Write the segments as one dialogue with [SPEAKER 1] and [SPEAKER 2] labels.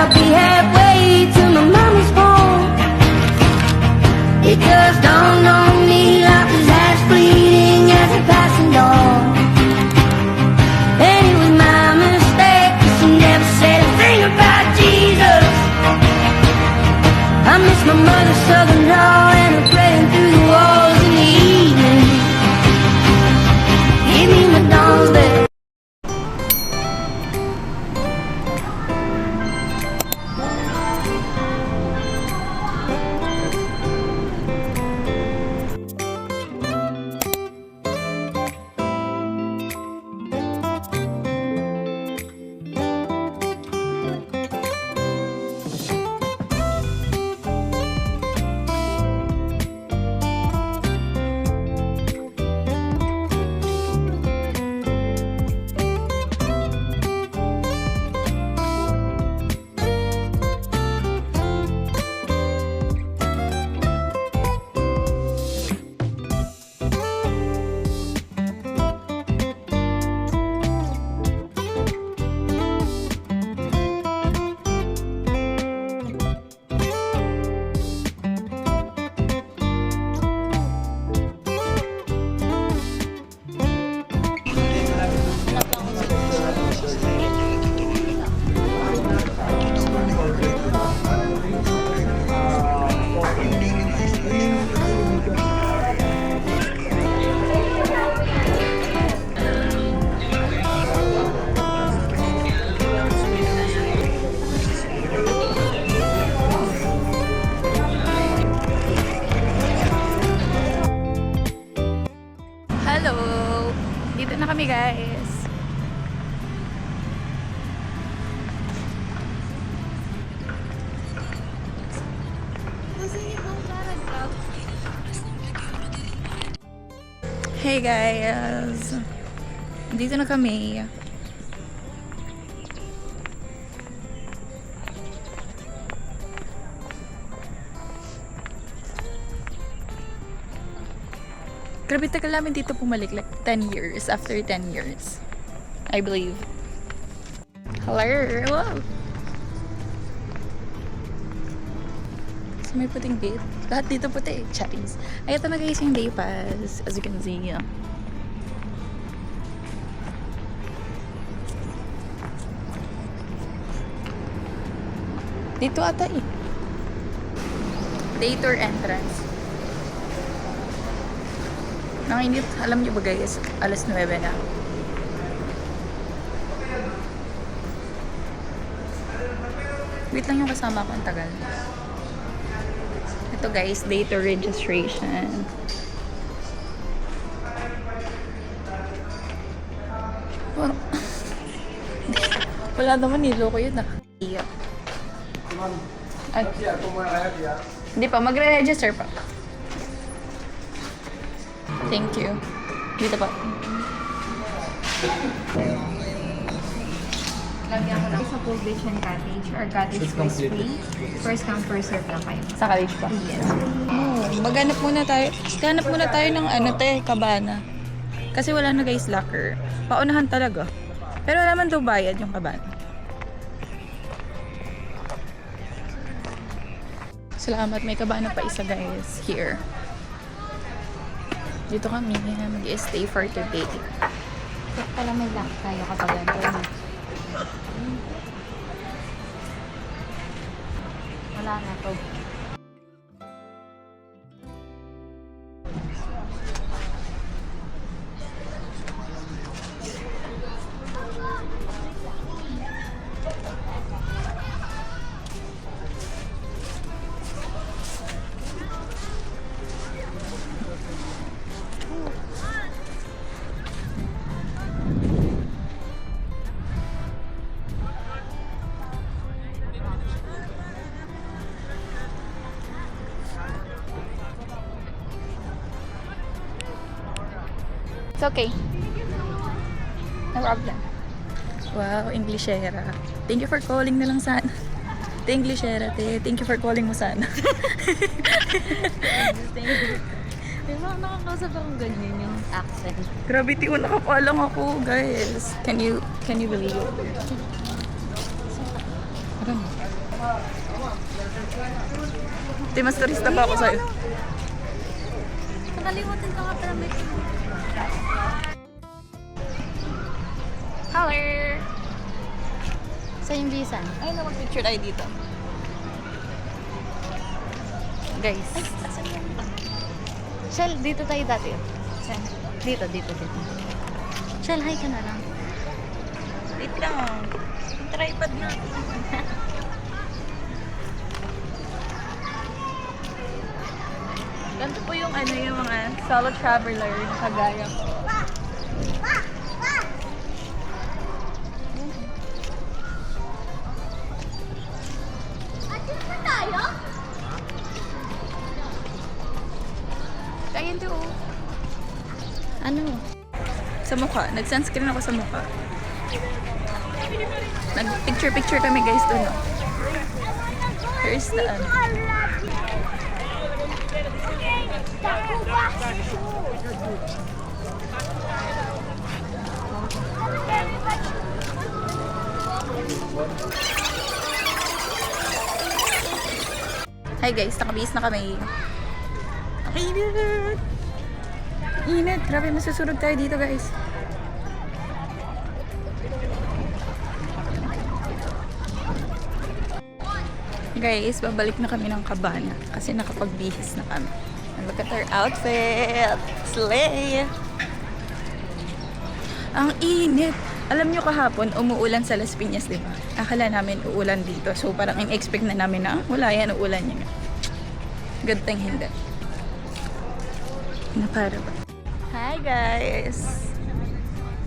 [SPEAKER 1] I'll be halfway to my mama's home. It just dawned on me like the last fleeting as a passing dawn. And it was my mistake, 'cause she never said a thing about Jesus. I miss my mother's southern drawl and her praying through the walls in the evening. Give me my dawn's bed.
[SPEAKER 2] Hello! Dito na kami, guys. Hey guys! Dito na kami. Grabe tagal namin dito pumalik, like 10 years, after 10 years. I believe. Hello! Wow! So may puting gate. Lahat dito puti. Charis. Ay, ito na guys yung day pass. As you can see. Dito ata eh. Day tour entrance. Nanginit, alam niyo ba guys, alas 9 na. Wait lang yung kasama ko, ang tagal. Ito guys, data registration. Wala naman, niloko yun ah. Ay. Hindi pa, magre-register pa. Thank you. Dito pa.
[SPEAKER 3] Lagyan ko lang sa Pool Beach and Cottage or Cottage Place free. First come, first serve lang kayo.
[SPEAKER 2] Sa college pa?
[SPEAKER 3] Yes.
[SPEAKER 2] Oh, maghanap muna tayo. Hanap muna tayo ng cabana. Kasi wala na guys locker. Paunahan talaga. Pero naman daw bayad yung cabana. Salamat, may cabana pa isa guys. Here. Dito kami, mag-stay for today.
[SPEAKER 3] Kaya pala may lock tayo kapag ganito. Wala na to.
[SPEAKER 2] It's okay. No problem. Wow, Englishera. Thank you for calling na lang sana. Te, Englishera, te. Thank you for calling mo sana.
[SPEAKER 3] Thank you. May mga nakakausap akong ganyan yung accent.
[SPEAKER 2] Grabe, tiyo, nakapalang ako, guys. Can you believe it? Ano? Di, mas turista pa ako sa'yo.
[SPEAKER 3] Nakalimutan ko nga pala may
[SPEAKER 2] Hello!
[SPEAKER 3] Sa yung visa.
[SPEAKER 2] Ay, na mag-picture tayo dito. Guys.
[SPEAKER 3] Shell, dito tayo dati. Dito. Shell, hi ka na lang.
[SPEAKER 2] Wait lang. Yung tripod na. Ganito po yung yung mga solo traveler na kagaya ko. Kaya hindi oh.
[SPEAKER 3] Ano?
[SPEAKER 2] Sa mukha. Nag-sunscreen ako sa mukha. Nag-picture-picture kami guys doon. Oh. Here's the Hi guys, nakabihis na kami. Init! Init! Grabe, masusunod tayo dito guys. Guys, babalik na kami ng Cabana kasi nakapagbihis na kami. And look at our outfit! Slay! Ang init! Alam nyo kahapon, umuulan sa Las Piñas, di ba? Akala namin uulan dito. So parang in-expect na namin na wala yan, uulan yan. Good thing hindi. Napara ba? Hi guys!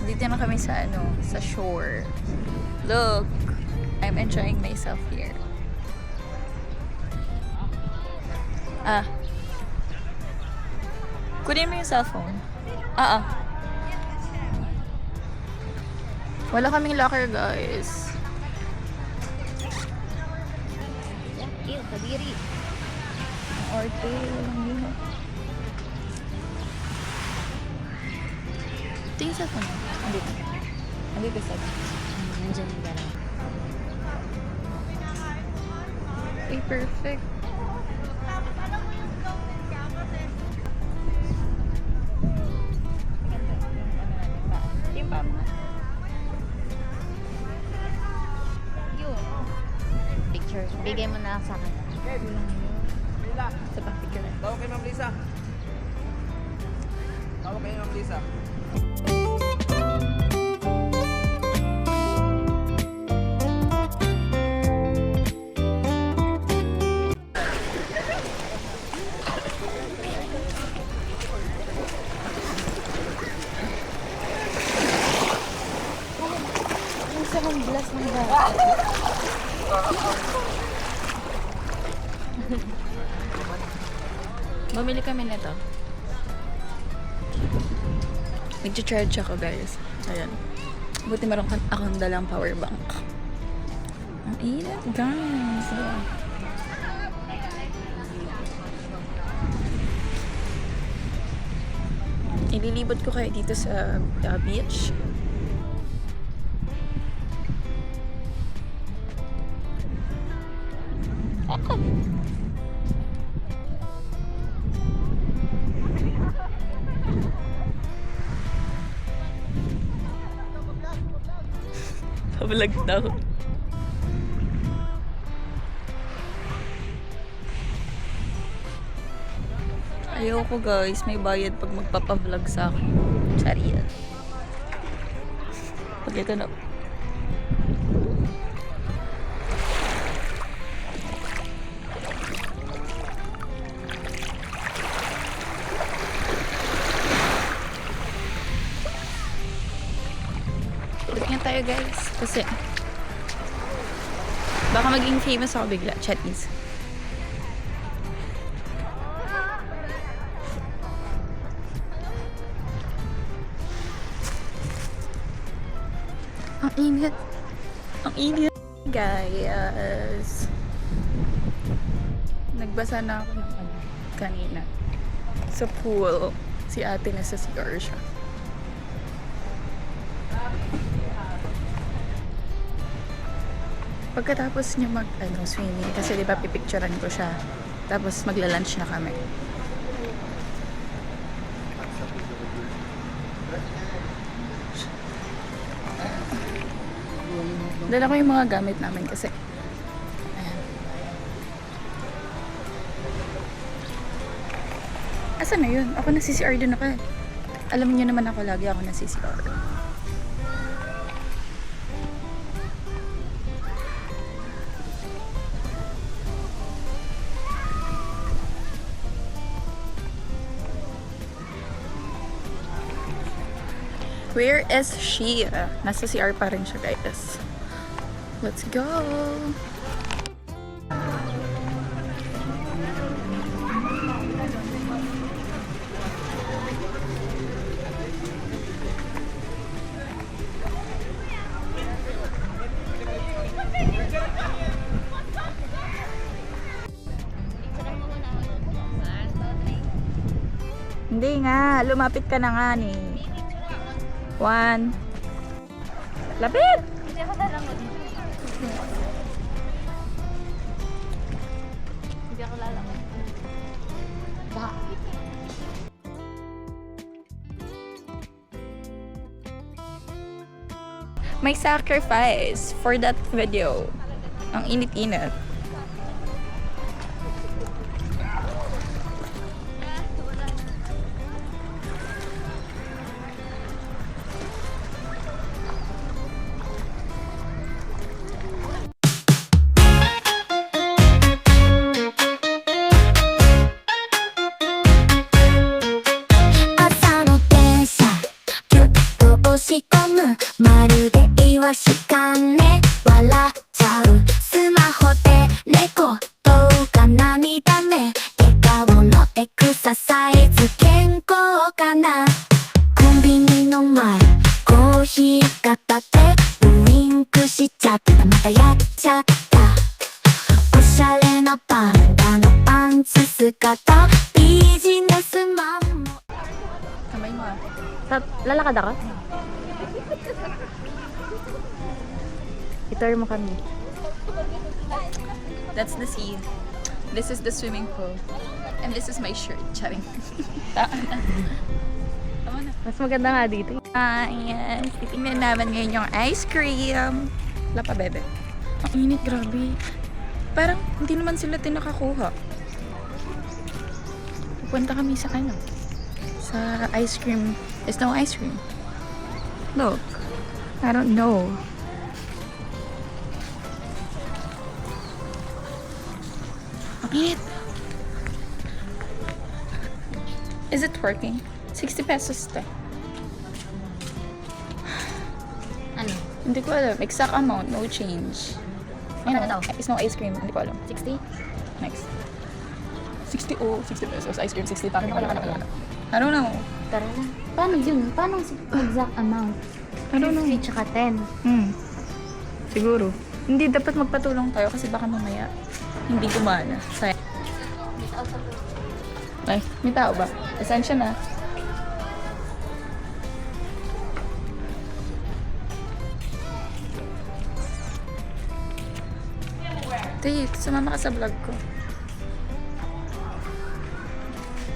[SPEAKER 2] Dito na kami sa sa shore. Look! I'm enjoying myself here. Kunin mo yung cellphone. Wala kaming locker, guys.
[SPEAKER 3] Ew, kadiri.
[SPEAKER 2] Orte, walang yun. Ito yung cellphone. Andito. Andito sa
[SPEAKER 3] Nandiyan yung gano'n.
[SPEAKER 2] Ay, perfect. Yung pa mo.
[SPEAKER 3] Picture. Bigay mo na sa akin.
[SPEAKER 2] Sa pang-picture na.
[SPEAKER 4] Tawag kay Ma'am Lisa. Tawag kay Ma'am Lisa.
[SPEAKER 3] Ang sarang blast ng bata.
[SPEAKER 2] Bumili kami nito. Nag-charge ako, guys. Ayan. Buti meron akong dalang power bank. Ang init, guys. Ayan. Ililibot ko kayo dito sa beach. Pabalag daw. Ayoko guys, may bayad pag magpapavlog sa akin. Sorry yan. Pag ito na. Tignan tayo guys. Kasi baka maging famous ako bigla. Chatties. Ang init. Ang init, guys. Nagbasa na ako ng kanina. Sa pool. Si ate na sa CR siya. Pagkatapos niya swimming, kasi di ba pipicturean ko siya. Tapos magla-lunch na kami. Dala ko yung mga gamit namin kasi. Ayan. Asan na yun? Ako nag-CCR din ako eh. Alam niyo naman ako, lagi ako nag-CCR. Where is she? Nasa CR pa rin siya, guys. Let's go! Hindi nga, lumapit ka na nga ni. 1. Lapit!
[SPEAKER 3] Hindi ako lalangon. Hindi ako lalangon. Bakit?
[SPEAKER 2] May sacrifice for that video. Ang init-init. Kamay mo ah.
[SPEAKER 3] Lalakad ako? Itur mo kami.
[SPEAKER 2] That's the sea. This is the swimming pool. And this is my shirt. Charing. Tama na.
[SPEAKER 3] Mas maganda nga dito.
[SPEAKER 2] Yes. Titingnan naman ngayon yung ice cream. Wala pa, bebe. Ang init, grabe. Parang hindi naman sila tinakakuha. Pupunta kami sa sa ice cream. There's no ice cream. Look. I don't know. Ang init. Is it working? 60 pesos to.
[SPEAKER 3] Ano?
[SPEAKER 2] Hindi ko alam. Exact amount, no change.
[SPEAKER 3] Ano daw?
[SPEAKER 2] It's no ice cream. Hindi ko alam.
[SPEAKER 3] 60?
[SPEAKER 2] Next. 60 pesos. Ice cream 60. Parang I don't know.
[SPEAKER 3] Tara na. Paano yun? Paano exact amount?
[SPEAKER 2] I don't know.
[SPEAKER 3] 50 tsaka 10.
[SPEAKER 2] Siguro. Hindi, dapat magpatulong tayo kasi baka mamaya hindi gumana. Sayang. Ay, may tao ba? Esensya na. Tay, sumama ka sa vlog ko.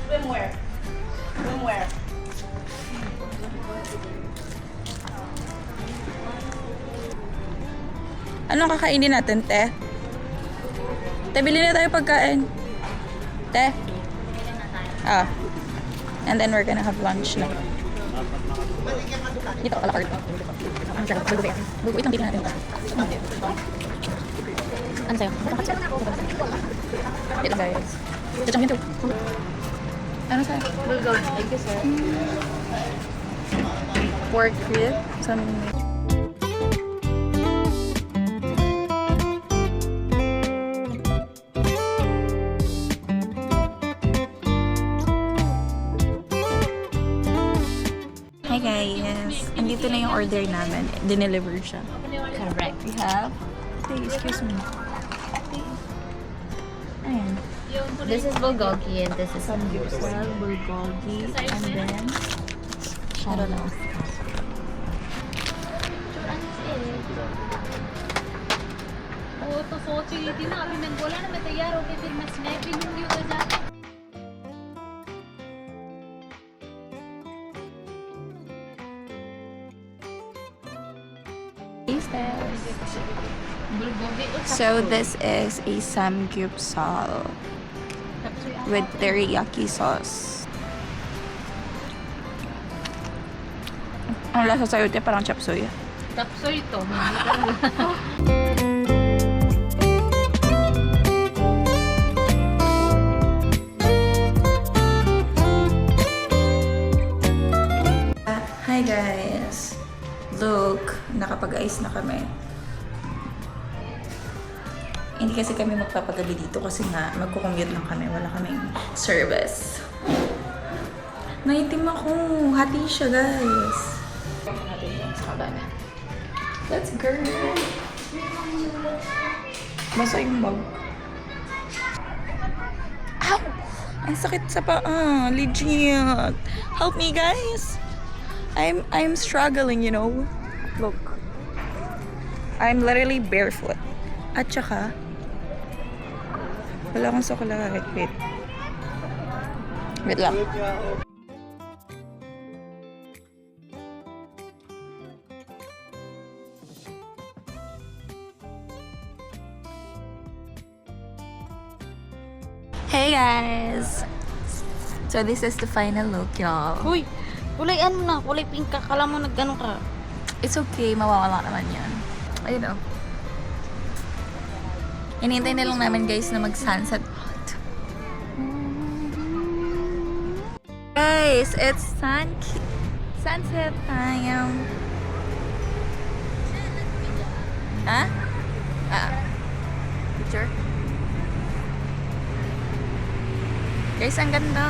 [SPEAKER 4] Swimwear. Swimwear.
[SPEAKER 2] Anong kakainin natin, te? Te, bili na tayo pagkain. Te? Ah. And then we're gonna have lunch na. Dito, a la carte. Ang sarap. Bulgo. Wait lang, bili natin ito.
[SPEAKER 3] Ano sa'yo?
[SPEAKER 2] Wait lang, guys. Chachang ito. Ano sa'yo?
[SPEAKER 3] Bulldog. Thank you, sir.
[SPEAKER 2] Pork rib. Some... Hi guys! Andito na yung order namin. Dineliver siya.
[SPEAKER 3] Correct.
[SPEAKER 2] We have... Hey, excuse me. Ayan.
[SPEAKER 3] This is bulgogi and this is
[SPEAKER 2] Samgyeopsal, bulgogi, and then... I don't know.
[SPEAKER 5] तो सोच ही रही थी ना, अभी मैंने बोला ना मैं तैयार हो गई, फिर मैं स्नैप ही लूंगी उधर जाके।
[SPEAKER 2] So this is a samgyeopsal with teriyaki sauce. Ang lasa sa'yo, te, parang chop suey.
[SPEAKER 5] Tapsoy ito, hindi talaga.
[SPEAKER 2] Hi guys! Look, nakapag-ice na kami. Hindi kasi kami magpapagabi dito kasi nga magkukommute lang kami. Wala kaming service. Naitim ako. Hati siya guys. Natin yung sa kabana. Let's go! Basta yung bag. Ow! Ang sakit sa paa. Legit. Help me guys! I'm struggling, you know. Look. I'm literally barefoot. At saka, wala akong suklay. Wait. Wait lang. Hey guys! So this is the final look, y'all.
[SPEAKER 5] Uy, kulay ano na, kulay pink ka, kala mo nagano ka.
[SPEAKER 2] It's okay, mawawala naman yan. Ayun o. Inintay na lang namin guys na mag-sunset. Guys, it's sunset time. Ha? Picture? Guys, ang ganda.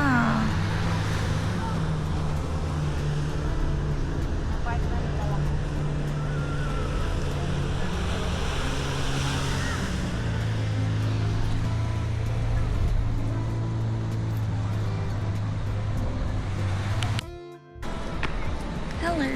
[SPEAKER 2] Hello.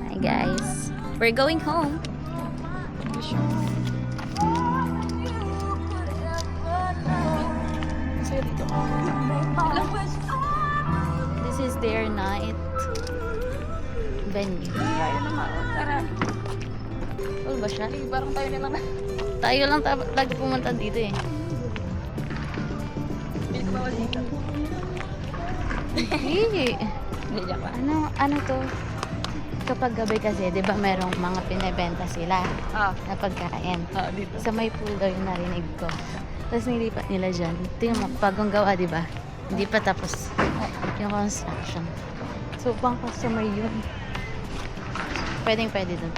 [SPEAKER 2] Hi guys, we're going home.
[SPEAKER 5] This is their night venue.
[SPEAKER 2] Tara.
[SPEAKER 5] Full ba siya?
[SPEAKER 2] Parang tayo na lang.
[SPEAKER 5] Tayo lang lagi pumunta dito eh.
[SPEAKER 2] Hindi ko bawal dito.
[SPEAKER 5] Hindi. Ano to? Kapag gabi kasi, di ba merong mga pinibenta sila na pagkain.
[SPEAKER 2] Dito.
[SPEAKER 5] Sa may pool daw yung narinig ko. Tapos nilipat nila dyan. Ito yung bagong gawa, di ba? Hindi pa tapos yung construction. So, pang customer yun. Pwede dun.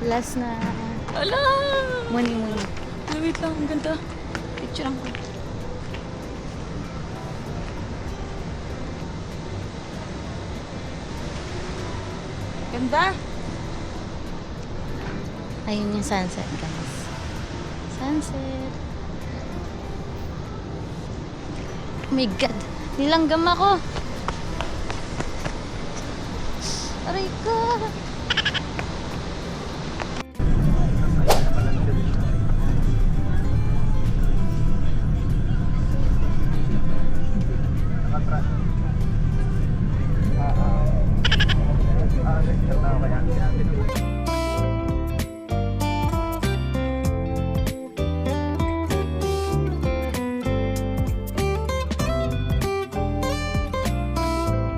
[SPEAKER 5] Last na
[SPEAKER 2] Ala!
[SPEAKER 5] muni-muni.
[SPEAKER 2] Wait lang, ang ganda. Picture ko. Ganda!
[SPEAKER 5] Ayun yung sunset, guys. Sunset. Oh my God! Nilanggam ako! Aray ko!